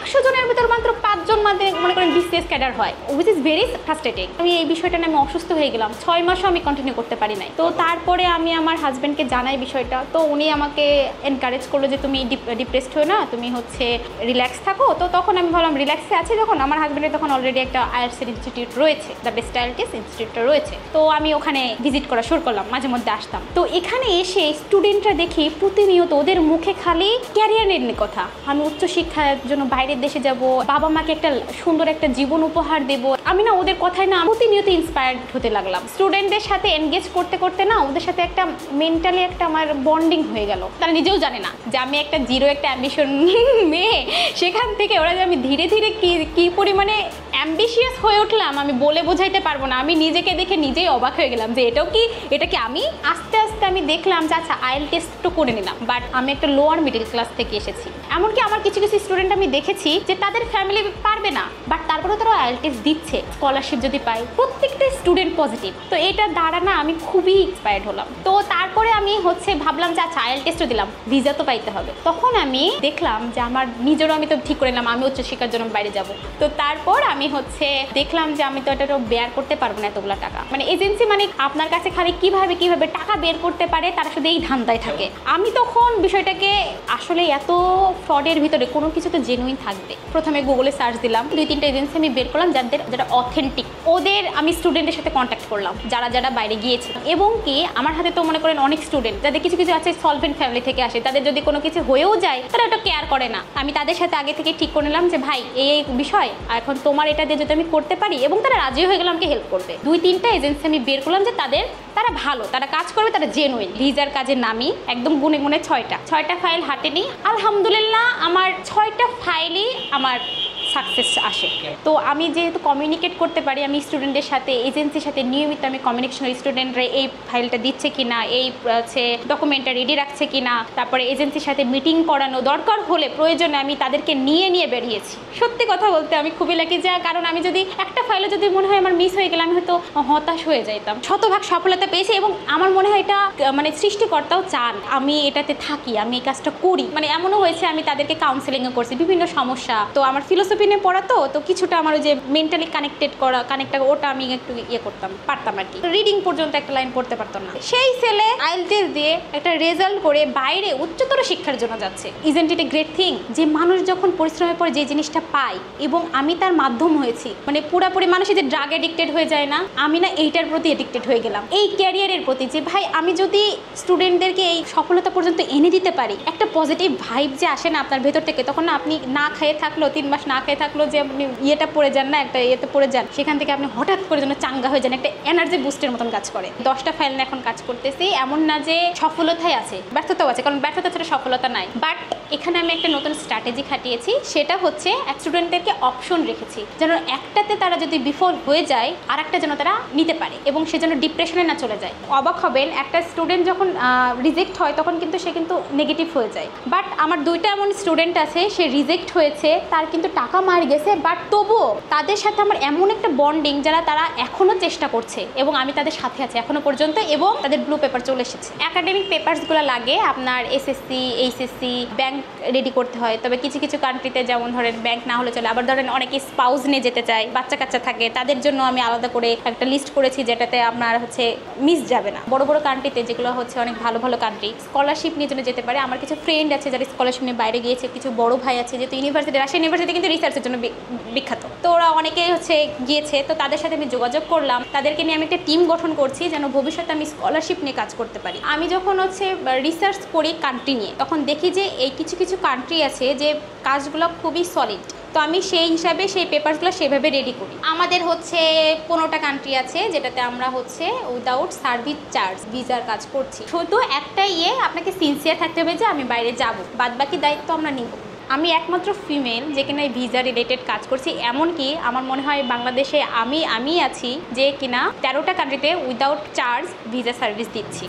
100 জনের ভিতর মাত্র 5 জন মনে করেন বিসিএস ক্যাডার হয়, উইচ ইজ ভেরি ফ্রাস্ট্রেটিং। আমি এই বিষয়টা নিয়ে আমি অসুস্থ হয়ে গেলাম, 6 মাসও আমি কন্টিনিউ করতে পারি নাই। তো তারপরে আমি আমার হাজব্যান্ডকে জানাই বিষয়টা, তো উনি আমাকে এনকারেজ করলো যে তুমি ডিপ্রেসড হয়ে না, তুমি হচ্ছে রিল্যাক্স থাকো। তো তখন আমি ভাবলাম রিল্যাক্সে আছি যখন, আমার হাজব্যান্ডের তখন অলরেডি একটা আইএলটিএস ইনস্টিটিউট রয়েছে, দ্য বেস্ট আইএলটিএস ইনস্টিটিউটটা রয়েছে। তো আমি ওখানে ভিজিট করা শুরু করলাম, মাঝে মধ্যে আসতাম। তো এখানে এসে স্টুডেন্টরা দেখি প্রতিনিয়ত ওদের মুখে খালি ক্যারিয়ারের নিয়ে কথা, আমি উচ্চশিক্ষার জন্য বাইরের দেশে যাব, বাবা মাকে একটা সুন্দর একটা জীবন উপহার দেব। আমি না ওদের কথায় না প্রতিনিয়ত ইন্সপায়ার্ড হতে লাগলাম। স্টুডেন্টদের সাথে এনগেজ করতে করতে না ওদের সাথে একটা মেন্টালি একটা আমার বন্ডিং হয়ে গেল। তারা নিজেও জানে না যে আমি একটা জিরো একটা অ্যাম্বিশন মেয়ে, সেখান থেকে ওরা যে আমি ধীরে ধীরে কি পরিমাণে অ্যাম্বিশিয়াস হয়ে উঠলাম আমি বলে বোঝাইতে পারবো না। আমি নিজেকে দেখে নিজেই অবাক হয়ে গেলাম যে এটা কি আমি। আস্তে আস্তে আমি দেখলাম যে আচ্ছা আইএলটিএস তো করে নিলাম, বাট আমি একটা লোয়ার মিডল ক্লাস থেকে এসেছি। এমনকি আমার কিছু কিছু স্টুডেন্ট আমি দেখেছি যে তাদের ফ্যামিলি পারবে না, বাট তারপরেও তারা আইএলটিএস দিচ্ছে, স্কলারশিপ যদি পায়। প্রত্যেকটা স্টুডেন্ট পজিটিভ। তো এটার দ্বারা না আমি খুবই ইন্সপায়ার্ড হলাম। তো তারপরে আমি ভাবলাম যে আচ্ছা আইএলটিএসও দিলাম, ভিসা তো পাইতে হবে। তখন আমি দেখলাম যে আমার নিজেরও আমি তো ঠিক করে নিলাম আমি উচ্চশিক্ষার জন্য বাইরে যাব। তো তারপর আমি দেখলাম যে আমি তো এটা বেয়ার করতে পারবো না এতগুলো টাকা। মানে এজেন্সি মানে আপনার কাছে খালি কিভাবে টাকা বের করতে পারে তারা শুধু এই ধান্দায় থাকে। আমি তখন বিষয়টাকে আসলে এত ফ্রডের ভিতরে কোনো কিছু তো জেনুইন থাকবে। প্রথমে গুগলে সার্চ দিলাম, 2-3টা এজেন্সি আমি বের করলাম যারা অথেন্টিক। ওদের আমি স্টুডেন্টের সাথে কন্ট্যাক্ট করলাম যারা বাইরে গিয়েছে। এবং কি আমার হাতে তো মনে করেন অনেক স্টুডেন্ট যাদের কিছু আছে সলভেন্ট ফ্যামিলি থেকে আসে, তাদের যদি কোনো কিছু হয়েও যায় তারা ওটা কেয়ার করে না। আমি তাদের সাথে আগে থেকে ঠিক করে নিলাম যে ভাই এই বিষয় এখন তোমার এটা দিয়ে যদি আমি করতে পারি, এবং তারা রাজি হয়ে গেল আমাকে হেল্প করবে। 2-3টা এজেন্সি আমি বের করলাম যে তারা ভালো, তারা কাজ করবে, তারা জেনুইন। ভিসার কাজে নামি একদম গুনে 6টা ফাইল হাতে নিই। আলহামদুলিল্লাহ আমার 6টা ফাইলই আমার সাকসেস আসে। তো আমি যেহেতু কমিউনিকেট করতে পারি, আমি স্টুডেন্টদের সাথে এজেন্সির সাথে নিয়মিত আমি কমিউনিকেশন, স্টুডেন্টরা এই ফাইলটা দিচ্ছে কিনা, এই ডকুমেন্টটা রেডি রাখছে কিনা, তারপরে এজেন্সির সাথে মিটিং করানো, দরকার হলে প্রয়োজনে আমি তাদেরকে নিয়ে বেরিয়েছি। সত্যি কথা বলতে আমি খুবই লাকি যা, কারণ আমি যদি একটা ফাইলে যদি মনে হয় আমার মিস হয়ে গেলে আমি হয়তো হতাশ হয়ে যাইতাম। শতভাগ সফলতা পেয়েছি এবং আমার মনে হয় এটা মানে সৃষ্টিকর্তাও চান আমি এটাতে থাকি, আমি এই কাজটা করি। মানে এমনও হয়েছে আমি তাদেরকে কাউন্সেলিংও করছি বিভিন্ন সমস্যা। তো আমার ফিলোসফি নিয়ে পড়া তো কিছুটা আমার ওই যে মেন্টালি কানেক্ট ওটা আমি একটু পারতাম আর কি। রিডিং পর্যন্ত একটা লাইন পড়তে পারতাম না। সেই ছেলে আইএলটিএস দিয়ে একটা রেজাল্ট করে বাইরে উচ্চতর শিক্ষার জন্য যাচ্ছে। Isn't it a great thing? যে মানুষ যখন পরিশ্রমের পর যে জিনিসটা পায়, এবং আমি তার মাধ্যম হয়েছি। মানে পুরাপুরি মানুষ যে ড্রাগ এডিক্টেড হয়ে যায় না, আমি না এইটার প্রতি এডিক্টেড হয়ে গেলাম, এই ক্যারিয়ারের প্রতি। যে ভাই আমি যদি স্টুডেন্টদেরকে এই সফলতা পর্যন্ত এনে দিতে পারি, একটা পজিটিভ ভাইব যে আসে না আপনার ভেতর থেকে, তখন না আপনি না খেয়ে থাকলো 3 মাস না খেয়ে থাকলো যে আপনি ইয়েটা পড়ে যান না, একটা ইয়েতে পড়ে যান, সেখান থেকে আপনি হঠাৎ করে যেন চাঙ্গা হয়ে যান, একটা এনার্জি বুস্টের মতন কাজ করে। 10টা ফাইল নিয়ে এখন কাজ করতেছি। এমন না যে সফলতাই আছে, ব্যর্থতাও আছে, কারণ ব্যর্থতা ছাড়া সফলতা নাই। বাট এখানে আমি একটা নতুন স্ট্র্যাটেজি খাটিয়েছি, সেটা হচ্ছে স্টুডেন্টদেরকে অপশন রেখেছি যেন একটাতে তারা যদি বিফল হয়ে যায় আর একটা যেন তারা নিতে পারে, এবং সে যেন ডিপ্রেশনে না চলে যায়। অবাক হবেন, একটা স্টুডেন্ট যখন রিজেক্ট হয় তখন কিন্তু সে নেগেটিভ হয়ে যায়। বাট আমার 2টা এমন স্টুডেন্ট আছে, সে রিজেক্ট হয়েছে, তার কিন্তু টাকা মার গেছে, বাট তবুও তাদের সাথে আমার এমন একটা বন্ডিং তারা এখনও চেষ্টা করছে এবং আমি তাদের সাথে আছি এখনো পর্যন্ত, এবং তাদের ব্লু পেপার চলে এসেছে। একাডেমিক পেপারসগুলো লাগে আপনার এসএসসি, এইচএসসি, ব্যাংক রেডি করতে হয়। তবে কিছু কান্ট্রিতে যেমন ধরেন ব্যাংক না হলে চলে, আবার ধরেন অনেকে স্পাউস নিয়ে যেতে চায়, বাচ্চা কাচ্চা থাকে, তাদের জন্য আমি আলাদা করে একটা লিস্ট করেছি যেটাতে আপনার মিস যাবে না। বড় বড় কান্ট্রিতে যেগুলো অনেক ভালো কান্ট্রি, স্কলারশিপ নিয়ে জন্য যেতে পারে। আমার কিছু ফ্রেন্ড আছে যারা স্কলারশিপ নিয়ে বাইরে গিয়েছে, কিছু বড় ভাই আছে যেহেতু রাজশাহী ইউনিভার্সিটি কিন্তু রিসার্চের জন্য বিখ্যাত, তো ওরা অনেকেই গিয়েছে। তো তাদের সাথে আমি যোগাযোগ করলাম, তাদেরকে নিয়ে আমি একটা টিম গঠন করছি যেন ভবিষ্যতে আমি স্কলারশিপ নিয়ে কাজ করতে পারি। আমি যখন রিসার্চ করি কান্ট্রি নিয়ে, তখন দেখি যে এই কিছু কান্ট্রি আছে যে কাজগুলো খুবই সলিড। তো আমি সেই হিসাবে সেই পেপারসগুলো সেভাবে রেডি করি। আমাদের 15টা কান্ট্রি আছে যেটাতে আমরা উইদাউট সার্ভিস চার্জ ভিসার কাজ করছি। শুধু একটা আপনাকে সিনসিয়ার থাকতে হবে যে আমি বাইরে যাব, বাদ বাকি দায়িত্ব আমরা নিব। আমি একমাত্র ফিমেল যে কিনা এই ভিসা রিলেটেড কাজ করছি। এমনকি আমার মনে হয় বাংলাদেশে আমি আছি যে কিনা 13টা কান্ট্রিতে উইদাউট চার্জ ভিসা সার্ভিস দিচ্ছি।